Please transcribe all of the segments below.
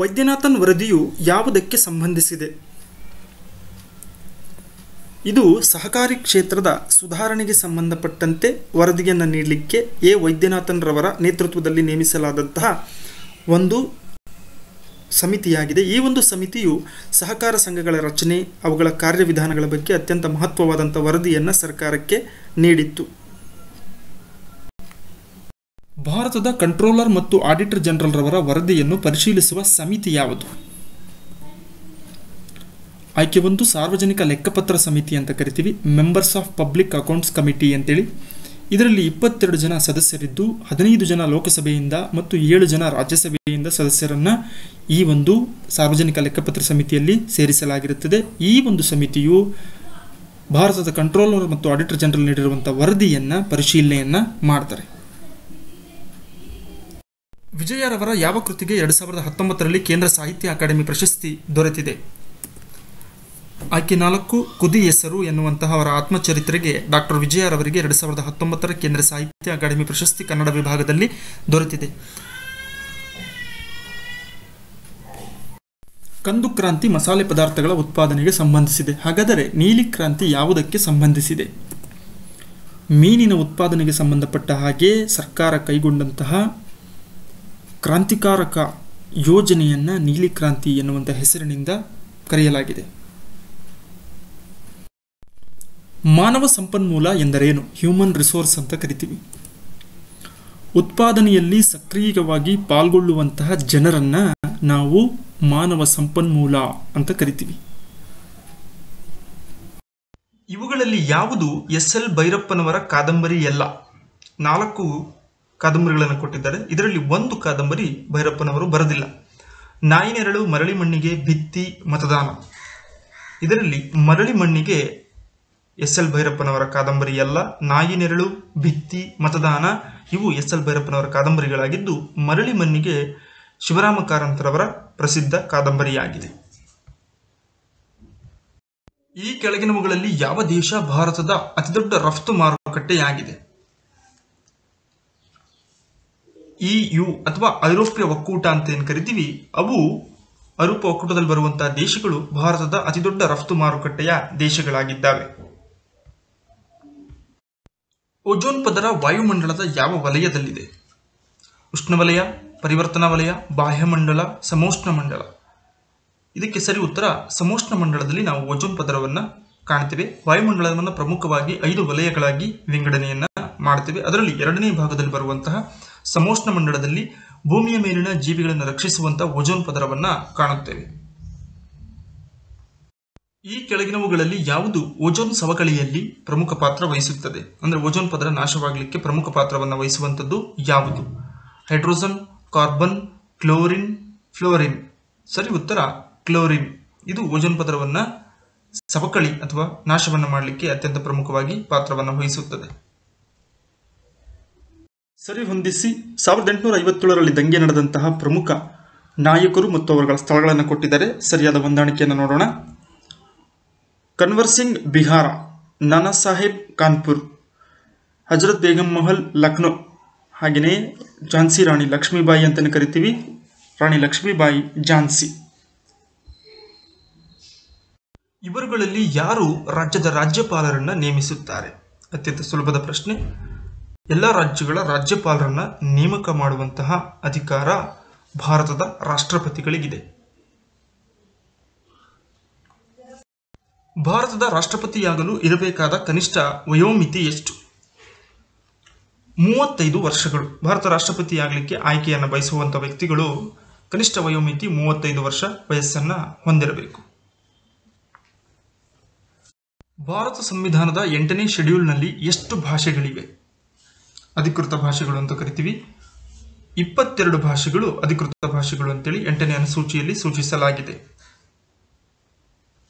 ವೈದ್ಯನಾಥನ್ ವರದಿಯು ಯಾವುದಕ್ಕೆ ಸಂಬಂಧಿಸಿದೆ? ಇದು ಸಹಕಾರಿ ಕ್ಷೇತ್ರದ ಸುಧಾರಣೆಗೆ ಸಂಬಂಧಪಟ್ಟಂತೆ ವರದಿಯನ್ನು ನೀಡಲಿಕ್ಕೆ ಎ ವೈದ್ಯನಾಥನ್ ರವರ ನೇತೃತ್ವದಲ್ಲಿ ನೇಮಿಸಲಾದಂತಹ ಒಂದು ಸಮಿತಿಯಾಗಿದೆ. ಈ ಒಂದು ಸಮಿತಿಯು ಸಹಕಾರ ಸಂಘಗಳ ರಚನೆ, ಅವುಗಳ ಕಾರ್ಯವಿಧಾನಗಳ ಬಗ್ಗೆ ಅತ್ಯಂತ ಮಹತ್ವವಾದಂಥ ವರದಿಯನ್ನು ಸರ್ಕಾರಕ್ಕೆ ನೀಡಿತ್ತು. ಭಾರತದ ಕಂಟ್ರೋಲರ್ ಮತ್ತು ಆಡಿಟರ್ ಜನರಲ್ ರವರ ವರದಿಯನ್ನು ಪರಿಶೀಲಿಸುವ ಸಮಿತಿ ಯಾವುದು? ಆಯ್ಕೆ 1 ಸಾರ್ವಜನಿಕ ಲೆಕ್ಕಪತ್ರ ಸಮಿತಿ ಅಂತ ಕರಿತೀವಿ, members of public accounts committee ಅಂತೇಳಿ. ಇದರಲ್ಲಿ 22 ಜನ ಸದಸ್ಯರಿದ್ದು 15 ಜನ ಲೋಕಸಭೆಯಿಂದ ಮತ್ತು 7 ಜನ ರಾಜ್ಯಸಭೆಯಿಂದ ಸದಸ್ಯರನ್ನು ಈ ಒಂದು ಸಾರ್ವಜನಿಕ ಲೆಕ್ಕಪತ್ರ ಸಮಿತಿಯಲ್ಲಿ ಸೇರಿಸಲಾಗಿರುತ್ತದೆ. ಈ ಒಂದು ಸಮಿತಿಯು ಭಾರತದ ಕಂಟ್ರೋಲರ್ ಮತ್ತು ಆಡಿಟರ್ ಜನರಲ್ ನೀಡಿರುವಂಥ ವರದಿಯನ್ನು ಪರಿಶೀಲನೆಯನ್ನು ಮಾಡ್ತಾರೆ. ವಿಜಯರವರ ಯಾವ ಕೃತಿಗೆ 2019ರಲ್ಲಿ ಕೇಂದ್ರ ಸಾಹಿತ್ಯ ಅಕಾಡೆಮಿ ಪ್ರಶಸ್ತಿ ದೊರೆತಿದೆ? ಆಯ್ಕೆ 4 ಕುದಿ ಹೆಸರು ಎನ್ನುವಂತಹ ಅವರ ಆತ್ಮಚರಿತ್ರೆಗೆ ಡಾಕ್ಟರ್ ವಿಜಯರವರಿಗೆ 2019ರ ಕೇಂದ್ರ ಸಾಹಿತ್ಯ ಅಕಾಡೆಮಿ ಪ್ರಶಸ್ತಿ ಕನ್ನಡ ವಿಭಾಗದಲ್ಲಿ ದೊರೆತಿದೆ. ಕಂದು ಕ್ರಾಂತಿ ಮಸಾಲೆ ಪದಾರ್ಥಗಳ ಉತ್ಪಾದನೆಗೆ ಸಂಬಂಧಿಸಿದೆ. ಹಾಗಾದರೆ ನೀಲಿ ಕ್ರಾಂತಿ ಯಾವುದಕ್ಕೆ ಸಂಬಂಧಿಸಿದೆ? ಮೀನಿನ ಉತ್ಪಾದನೆಗೆ ಸಂಬಂಧಪಟ್ಟ ಹಾಗೆ ಸರ್ಕಾರ ಕೈಗೊಂಡಂತಹ ಕ್ರಾಂತಿಕಾರಕ ಯೋಜನೆಯನ್ನು ನೀಲಿ ಕ್ರಾಂತಿ ಎನ್ನುವಂಥ ಹೆಸರಿನಿಂದ ಕರೆಯಲಾಗಿದೆ. ಮಾನವ ಸಂಪನ್ಮೂಲ ಎಂದರೇನು? ಹ್ಯೂಮನ್ ರಿಸೋರ್ಸ್ ಅಂತ ಕರಿತೀವಿ. ಉತ್ಪಾದನೆಯಲ್ಲಿ ಸಕ್ರಿಯವಾಗಿ ಪಾಲ್ಗೊಳ್ಳುವಂತಹ ಜನರನ್ನು ನಾವು ಮಾನವ ಸಂಪನ್ಮೂಲ ಅಂತ ಕರಿತೀವಿ. ಇವುಗಳಲ್ಲಿ ಯಾವುದು ಎಸ್.ಎಲ್. ಭೈರಪ್ಪನವರ ಕಾದಂಬರಿ ಅಲ್ಲ? 4 ಕಾದಂಬರಿಗಳನ್ನು ಕೊಟ್ಟಿದ್ದಾರೆ. ಇದರಲ್ಲಿ 1 ಕಾದಂಬರಿ ಭೈರಪ್ಪನವರು ಬರೆದಿಲ್ಲ. ನಾಯಿನೆರಳು, ಮರಳಿ ಮಣ್ಣಿಗೆ, ಭಿತ್ತಿ, ಮತದಾನ. ಇದರಲ್ಲಿ ಮರಳಿ ಮಣ್ಣಿಗೆ ಎಸ್.ಎಲ್. ಭೈರಪ್ಪನವರ ಕಾದಂಬರಿ ಅಲ್ಲ. ನಾಯಿನೆರಳು, ಭಿತ್ತಿ, ಮತದಾನ ಇವು ಎಸ್.ಎಲ್. ಭೈರಪ್ಪನವರ ಕಾದಂಬರಿಗಳಾಗಿದ್ದು, ಮರಳಿ ಮಣ್ಣಿಗೆ ಶಿವರಾಮ ಕಾರಂತರವರ ಪ್ರಸಿದ್ಧ ಕಾದಂಬರಿಯಾಗಿದೆ. ಈ ಕೆಳಗಿನವುಗಳಲ್ಲಿ ಯಾವ ದೇಶ ಭಾರತದ ಅತಿದೊಡ್ಡ ರಫ್ತು ಮಾರುಕಟ್ಟೆಯಾಗಿದೆ? EU ಅಥವಾ ಐರೋಪ್ಯ ಒಕ್ಕೂಟ ಅಂತ ಏನು ಕರಿತೀವಿ, ಅವು ಐರೋಪ್ಯ ಒಕ್ಕೂಟದಲ್ಲಿ ಬರುವಂತಹ ದೇಶಗಳು ಭಾರತದ ಅತಿದೊಡ್ಡ ರಫ್ತು ಮಾರುಕಟ್ಟೆಯ ದೇಶಗಳಾಗಿದ್ದಾವೆ. ಓಜೋನ್ ಪದರ ವಾಯುಮಂಡಲದ ಯಾವ ವಲಯದಲ್ಲಿದೆ? ಉಷ್ಣವಲಯ, ಪರಿವರ್ತನಾ ವಲಯ, ಬಾಹ್ಯಮಂಡಲ, ಸಮೋಷ್ಣ ಮಂಡಲ. ಇದಕ್ಕೆ ಸರಿ ಉತ್ತರ ಸಮೋಷ್ಣ ಮಂಡಲದಲ್ಲಿ ನಾವು ಓಜೋನ್ ಪದರವನ್ನು ಕಾಣ್ತೇವೆ. ವಾಯುಮಂಡಲವನ್ನು ಪ್ರಮುಖವಾಗಿ 5 ವಲಯಗಳಾಗಿ ವಿಂಗಡಣೆಯನ್ನ ಮಾಡ್ತೇವೆ. ಅದರಲ್ಲಿ 2ನೇ ಭಾಗದಲ್ಲಿ ಬರುವಂತಹ ಸಮೋಷ್ಣ ಮಂಡಲದಲ್ಲಿ ಭೂಮಿಯ ಮೇಲಿನ ಜೀವಿಗಳನ್ನು ರಕ್ಷಿಸುವಂತಹ ಓಜೋನ್ ಪದರವನ್ನ ಕಾಣುತ್ತೇವೆ. ಈ ಕೆಳಗಿನವುಗಳಲ್ಲಿ ಯಾವುದು ಓಜೋನ್ ಸವಕಳಿಯಲ್ಲಿ ಪ್ರಮುಖ ಪಾತ್ರ ವಹಿಸುತ್ತದೆ? ಅಂದ್ರೆ ಓಜೋನ್ ಪದರ ನಾಶವಾಗಲಿಕ್ಕೆ ಪ್ರಮುಖ ಪಾತ್ರವನ್ನು ವಹಿಸುವಂಥದ್ದು ಯಾವುದು? Hydrogen, carbon, chlorine, fluorine. ಸರಿ ಉತ್ತರ ಕ್ಲೋರಿನ್. ಇದು ಓಜೋನ್ ಪದರವನ್ನ ಸವಕಳಿ ಅಥವಾ ನಾಶವನ್ನು ಮಾಡಲಿಕ್ಕೆ ಅತ್ಯಂತ ಪ್ರಮುಖವಾಗಿ ಪಾತ್ರವನ್ನು ವಹಿಸುತ್ತದೆ. ಸರಿ ಹೊಂದಿಸಿ. 1857ರಲ್ಲಿ ದಂಗೆ ನಡೆದಂತಹ ಪ್ರಮುಖ ನಾಯಕರು ಮತ್ತು ಅವರುಗಳ ಸ್ಥಳಗಳನ್ನು ಕೊಟ್ಟಿದ್ದಾರೆ. ಸರಿಯಾದ ಹೊಂದಾಣಿಕೆಯನ್ನು ನೋಡೋಣ. ಕನ್ವರ್ ಸಿಂಗ್ ಬಿಹಾರ, ನಾನಾ ಸಾಹೇಬ್ ಕಾನ್ಪುರ್, ಹಜರತ್ ಬೇಗಂ ಮಹಲ್ ಲಕ್ನೋ, ಹಾಗೆಯೇ ಝಾನ್ಸಿ ರಾಣಿ ಲಕ್ಷ್ಮೀಬಾಯಿ ಅಂತಲೇ ಕರಿತೀವಿ, ರಾಣಿ ಲಕ್ಷ್ಮೀಬಾಯಿ ಝಾನ್ಸಿ. ಇವರುಗಳಲ್ಲಿ ಯಾರು ರಾಜ್ಯದ ರಾಜ್ಯಪಾಲರನ್ನ ನೇಮಿಸುತ್ತಾರೆ? ಅತ್ಯಂತ ಸುಲಭದ ಪ್ರಶ್ನೆ. ಎಲ್ಲ ರಾಜ್ಯಗಳ ರಾಜ್ಯಪಾಲರನ್ನ ನೇಮಕ ಮಾಡುವಂತಹ ಅಧಿಕಾರ ಭಾರತದ ರಾಷ್ಟ್ರಪತಿಗಳಿಗಿದೆ. ಭಾರತದ ರಾಷ್ಟ್ರಪತಿಯಾಗಲು ಇರಬೇಕಾದ ಕನಿಷ್ಠ ವಯೋಮಿತಿ ಎಷ್ಟು? 35 ವರ್ಷಗಳು. ಭಾರತ ರಾಷ್ಟ್ರಪತಿಯಾಗಲಿಕ್ಕೆ ಆಯ್ಕೆಯನ್ನು ಬಯಸುವಂತಹ ವ್ಯಕ್ತಿಗಳು ಕನಿಷ್ಠ ವಯೋಮಿತಿ 35 ವರ್ಷ ವಯಸ್ಸನ್ನ ಹೊಂದಿರಬೇಕು. ಭಾರತ ಸಂವಿಧಾನದ 8ನೇ ಶೆಡ್ಯೂಲ್ನಲ್ಲಿ ಎಷ್ಟು ಭಾಷೆಗಳಿವೆ? ಅಧಿಕೃತ ಭಾಷೆಗಳು ಅಂತ ಕರಿತೀವಿ. 22 ಭಾಷೆಗಳು ಅಧಿಕೃತ ಭಾಷೆಗಳು ಅಂತೇಳಿ 8ನೇ ಅನುಸೂಚಿಯಲ್ಲಿ ಸೂಚಿಸಲಾಗಿದೆ.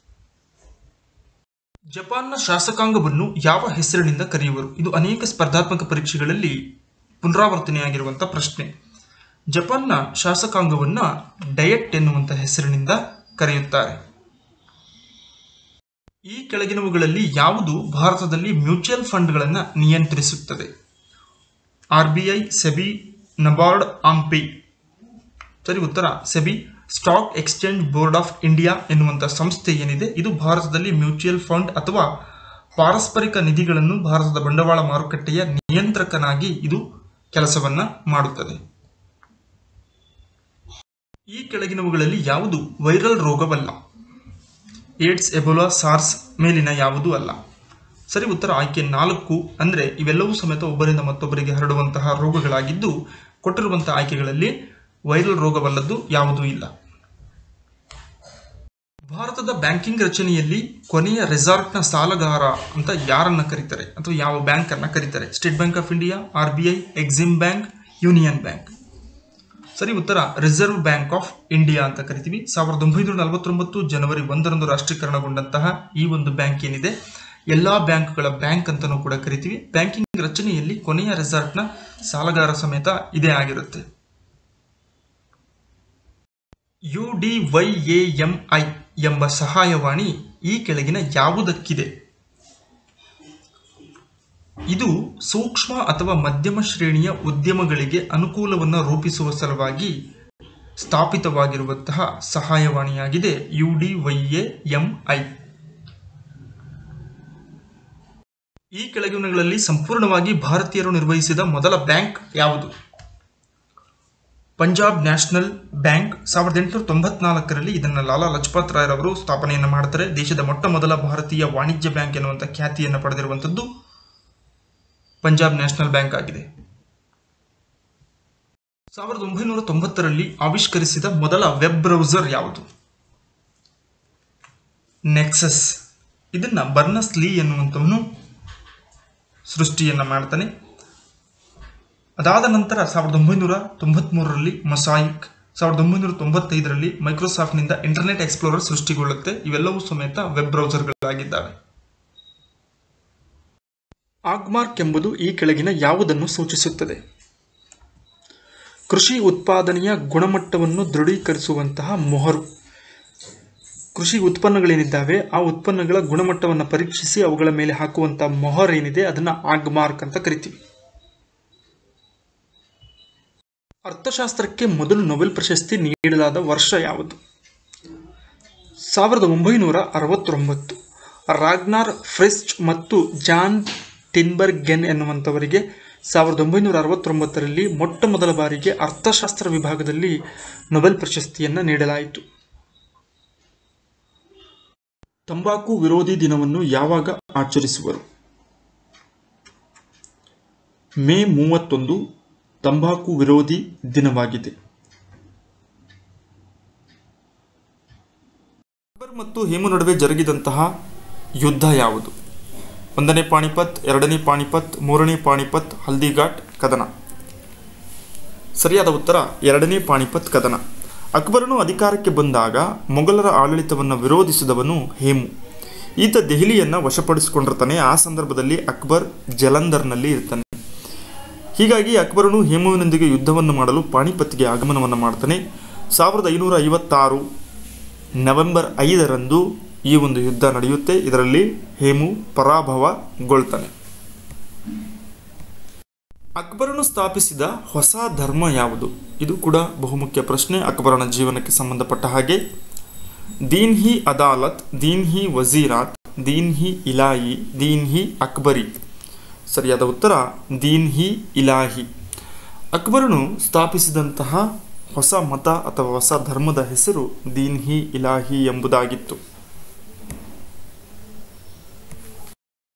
ಜಪಾನ್ನ ಶಾಸಕಾಂಗವನ್ನು ಯಾವ ಹೆಸರಿನಿಂದ ಕರೆಯುವರು? ಇದು ಅನೇಕ ಸ್ಪರ್ಧಾತ್ಮಕ ಪರೀಕ್ಷೆಗಳಲ್ಲಿ ಪುನರಾವರ್ತನೆಯಾಗಿರುವಂತಹ ಪ್ರಶ್ನೆ. ಜಪಾನ್ನ ಶಾಸಕಾಂಗವನ್ನ ಡಯಟ್ ಎನ್ನುವಂತ ಹೆಸರಿನಿಂದ ಕರೆಯುತ್ತಾರೆ. ಈ ಕೆಳಗಿನವುಗಳಲ್ಲಿ ಯಾವುದು ಭಾರತದಲ್ಲಿ ಮ್ಯೂಚುವಲ್ ಫಂಡ್ಗಳನ್ನು ನಿಯಂತ್ರಿಸುತ್ತದೆ? RBI, SEBI, NABARD, AMFI. ಸರಿ ಉತ್ತರ SEBI. Stock exchange board of India ಎನ್ನುವಂಥ ಸಂಸ್ಥೆ ಏನಿದೆ ಇದು ಭಾರತದಲ್ಲಿ ಮ್ಯೂಚುವಲ್ ಫಂಡ್ ಅಥವಾ ಪಾರಸ್ಪರಿಕ ನಿಧಿಗಳನ್ನು ಭಾರತದ ಬಂಡವಾಳ ಮಾರುಕಟ್ಟೆಯ ನಿಯಂತ್ರಕನಾಗಿ ಇದು ಕೆಲಸವನ್ನ ಮಾಡುತ್ತದೆ. ಈ ಕೆಳಗಿನವುಗಳಲ್ಲಿ ಯಾವುದು ವೈರಲ್ ರೋಗವಲ್ಲ? ಏಡ್ಸ್, ಎಬೋಲಾ, ಸಾರ್ಸ್ ಮೇಲಿನ ಯಾವುದೂ ಅಲ್ಲ. ಸರಿ ಉತ್ತರ ಆಯ್ಕೆ 4. ಅಂದರೆ ಇವೆಲ್ಲವೂ ಸಮೇತ ಒಬ್ಬರಿಂದ ಮತ್ತೊಬ್ಬರಿಗೆ ಹರಡುವಂತಹ ರೋಗಗಳಾಗಿದ್ದು ಕೊಟ್ಟಿರುವಂತಹ ಆಯ್ಕೆಗಳಲ್ಲಿ ವೈರಲ್ ರೋಗವಲ್ಲದ್ದು ಯಾವುದೂ ಇಲ್ಲ. ಭಾರತದ ಬ್ಯಾಂಕಿಂಗ್ ರಚನೆಯಲ್ಲಿ ಕೊನೆಯ ರೆಸಾರ್ಟ್ನ ಸಾಲಗಾರ ಅಂತ ಯಾರನ್ನ ಕರೀತಾರೆ ಅಥವಾ ಯಾವ ಬ್ಯಾಂಕ್ ಅನ್ನ ಕರೀತಾರೆ? State bank of India, RBI, Exim bank, union bank. ಸರಿ ಉತ್ತರ ರಿಸರ್ವ್ ಬ್ಯಾಂಕ್ ಆಫ್ ಇಂಡಿಯಾ ಅಂತ ಕರಿತೀವಿ. 1949 ಜನವರಿ 1ರಂದು ರಾಷ್ಟ್ರೀಕರಣಗೊಂಡಂತಹ ಈ ಒಂದು ಬ್ಯಾಂಕ್ ಏನಿದೆ ಎಲ್ಲಾ ಬ್ಯಾಂಕ್ಗಳ ಬ್ಯಾಂಕ್ ಅಂತಾನೂ ಕೂಡ ಕರಿತೀವಿ. ಬ್ಯಾಂಕಿಂಗ್ ರಚನೆಯಲ್ಲಿ ಕೊನೆಯ ರೆಸಾರ್ಟ್ನ ಸಾಲಗಾರ ಸಮೇತ ಇದೇ ಆಗಿರುತ್ತೆ. UDYAMI ಎಂಬ ಸಹಾಯವಾಣಿ ಈ ಕೆಳಗಿನ ಯಾವುದಕ್ಕಿದೆ? ಇದು ಸೂಕ್ಷ್ಮ ಅಥವಾ ಮಧ್ಯಮ ಶ್ರೇಣಿಯ ಉದ್ಯಮಗಳಿಗೆ ಅನುಕೂಲವನ್ನು ರೂಪಿಸುವ ಸಲುವಾಗಿ ಸ್ಥಾಪಿತವಾಗಿರುವಂತಹ ಸಹಾಯವಾಣಿಯಾಗಿದೆ UDYAMI. ಈ ಕೆಳಗಿನಗಳಲ್ಲಿ ಸಂಪೂರ್ಣವಾಗಿ ಭಾರತೀಯರು ನಿರ್ವಹಿಸಿದ ಮೊದಲ ಬ್ಯಾಂಕ್ ಯಾವುದು? Punjab national bank. 1894ರಲ್ಲಿ ಇದನ್ನು ಲಾಲಾ ಲಜಪತ್ ರಾಯ್ ರವರು ಸ್ಥಾಪನೆಯನ್ನು ಮಾಡ್ತಾರೆ. ದೇಶದ ಮೊಟ್ಟ ಮೊದಲ ಭಾರತೀಯ ವಾಣಿಜ್ಯ ಬ್ಯಾಂಕ್ ಎನ್ನುವಂಥ ಖ್ಯಾತಿಯನ್ನು ಪಡೆದಿರುವಂಥದ್ದು ಪಂಜಾಬ್ ನ್ಯಾಷನಲ್ ಬ್ಯಾಂಕ್ ಆಗಿದೆ. 1990ರಲ್ಲಿ ಆವಿಷ್ಕರಿಸಿದ ಮೊದಲ ವೆಬ್ ಬ್ರೌಸರ್ ಯಾವುದು? ನೆಕ್ಸಸ್. ಇದನ್ನ ಬರ್ನಸ್ ಲೀ ಎನ್ನುವಂಥವನು ಸೃಷ್ಟಿಯನ್ನ ಮಾಡ್ತಾನೆ. ಅದಾದ ನಂತರ 1993ರಲ್ಲಿ ಮೊಸಾಯಿಕ್, 1995ರಲ್ಲಿ ಮೈಕ್ರೋಸಾಫ್ಟ್ನಿಂದ ಇಂಟರ್ನೆಟ್ ಎಕ್ಸ್ಪ್ಲೋರರ್ ಸೃಷ್ಟಿಗೊಳ್ಳುತ್ತೆ. ಇವೆಲ್ಲವೂ ಸಮೇತ ವೆಬ್ ಬ್ರೌಸರ್ಗಳಾಗಿದ್ದಾವೆ. ಆಗ್ಮಾರ್ಕ್ ಎಂಬುದು ಈ ಕೆಳಗಿನ ಯಾವುದನ್ನು ಸೂಚಿಸುತ್ತದೆ? ಕೃಷಿ ಉತ್ಪಾದನೆಯ ಗುಣಮಟ್ಟವನ್ನು ದೃಢೀಕರಿಸುವಂತಹ ಮೊಹರು. ಕೃಷಿ ಉತ್ಪನ್ನಗಳೇನಿದ್ದಾವೆ ಆ ಉತ್ಪನ್ನಗಳ ಗುಣಮಟ್ಟವನ್ನು ಪರೀಕ್ಷಿಸಿ ಅವುಗಳ ಮೇಲೆ ಹಾಕುವಂತಹ ಮೊಹರ್ ಏನಿದೆ ಅದನ್ನ ಆಗ್ಮಾರ್ಕ್ ಅಂತ ಕರಿತೀವಿ. ಅರ್ಥಶಾಸ್ತ್ರಕ್ಕೆ ಮೊದಲು ನೊಬೆಲ್ ಪ್ರಶಸ್ತಿ ನೀಡಲಾದ ವರ್ಷ ಯಾವುದು? 1969. ರಾಗ್ನಾರ್ ಫ್ರಿಸ್ಟ್ ಮತ್ತು ಜಾನ್ ಟಿನ್ಬರ್ಗೆನ್ ಎನ್ನುವಂಥವರಿಗೆ 1969ರಲ್ಲಿ ಮೊಟ್ಟ ಮೊದಲ ಬಾರಿಗೆ ಅರ್ಥಶಾಸ್ತ್ರ ವಿಭಾಗದಲ್ಲಿ ನೊಬೆಲ್ ಪ್ರಶಸ್ತಿಯನ್ನು ನೀಡಲಾಯಿತು. ತಂಬಾಕು ವಿರೋಧಿ ದಿನವನ್ನು ಯಾವಾಗ ಆಚರಿಸುವರು? ಮೇ 31 ತಂಬಾಕು ವಿರೋಧಿ ದಿನವಾಗಿದೆ. ಅಕ್ಬರ್ ಮತ್ತು ಹೇಮು ನಡುವೆ ಜರುಗಿದಂತಹ ಯುದ್ಧ ಯಾವುದು? 1ನೇ ಪಾಣಿಪತ್, 2ನೇ ಪಾಣಿಪತ್, 3ನೇ ಪಾಣಿಪತ್, ಹಲ್ದಿಘಾಟ್ ಕದನ. ಸರಿಯಾದ ಉತ್ತರ 2ನೇ ಪಾಣಿಪತ್ ಕದನ. ಅಕ್ಬರನು ಅಧಿಕಾರಕ್ಕೆ ಬಂದಾಗ ಮೊಘಲರ ಆಡಳಿತವನ್ನು ವಿರೋಧಿಸಿದವನು ಹೇಮು. ಈತ ದೆಹಲಿಯನ್ನು ವಶಪಡಿಸಿಕೊಂಡಿರ್ತಾನೆ. ಆ ಸಂದರ್ಭದಲ್ಲಿ ಅಕ್ಬರ್ ಜಲಂಧರ್ನಲ್ಲಿ ಇರ್ತಾನೆ. ಹೀಗಾಗಿ ಅಕ್ಬರನು ಹೇಮುವಿನೊಂದಿಗೆ ಯುದ್ಧವನ್ನು ಮಾಡಲು ಪಾಣಿಪತ್ಗೆ ಆಗಮನವನ್ನು ಮಾಡ್ತಾನೆ. 1556 ನವೆಂಬರ್ 5ರಂದು ಈ ಒಂದು ಯುದ್ಧ ನಡೆಯುತ್ತೆ. ಇದರಲ್ಲಿ ಹೇಮು ಪರಾಭವಗೊಳ್ತಾನೆ. ಅಕ್ಬರನು ಸ್ಥಾಪಿಸಿದ ಹೊಸ ಧರ್ಮ ಯಾವುದು? ಇದು ಕೂಡ ಬಹುಮುಖ್ಯ ಪ್ರಶ್ನೆ ಅಕ್ಬರನ ಜೀವನಕ್ಕೆ ಸಂಬಂಧಪಟ್ಟ ಹಾಗೆ. ದೀನ್ ಹಿ ಅದಾಲತ್, ದೀನ್ ಹಿ ವಜೀರಾತ್, ದೀನ್ ಹಿ ಇಲಾಹಿ, ದೀನ್ ಹಿ ಅಕ್ಬರಿ. ಸರಿಯಾದ ಉತ್ತರ ದೀನ್ ಹಿ ಇಲಾಹಿ. ಅಕ್ಬರನು ಸ್ಥಾಪಿಸಿದಂತಹ ಹೊಸ ಮತ ಅಥವಾ ಹೊಸ ಧರ್ಮದ ಹೆಸರು ದೀನ್ ಹಿ ಇಲಾಹಿ ಎಂಬುದಾಗಿತ್ತು.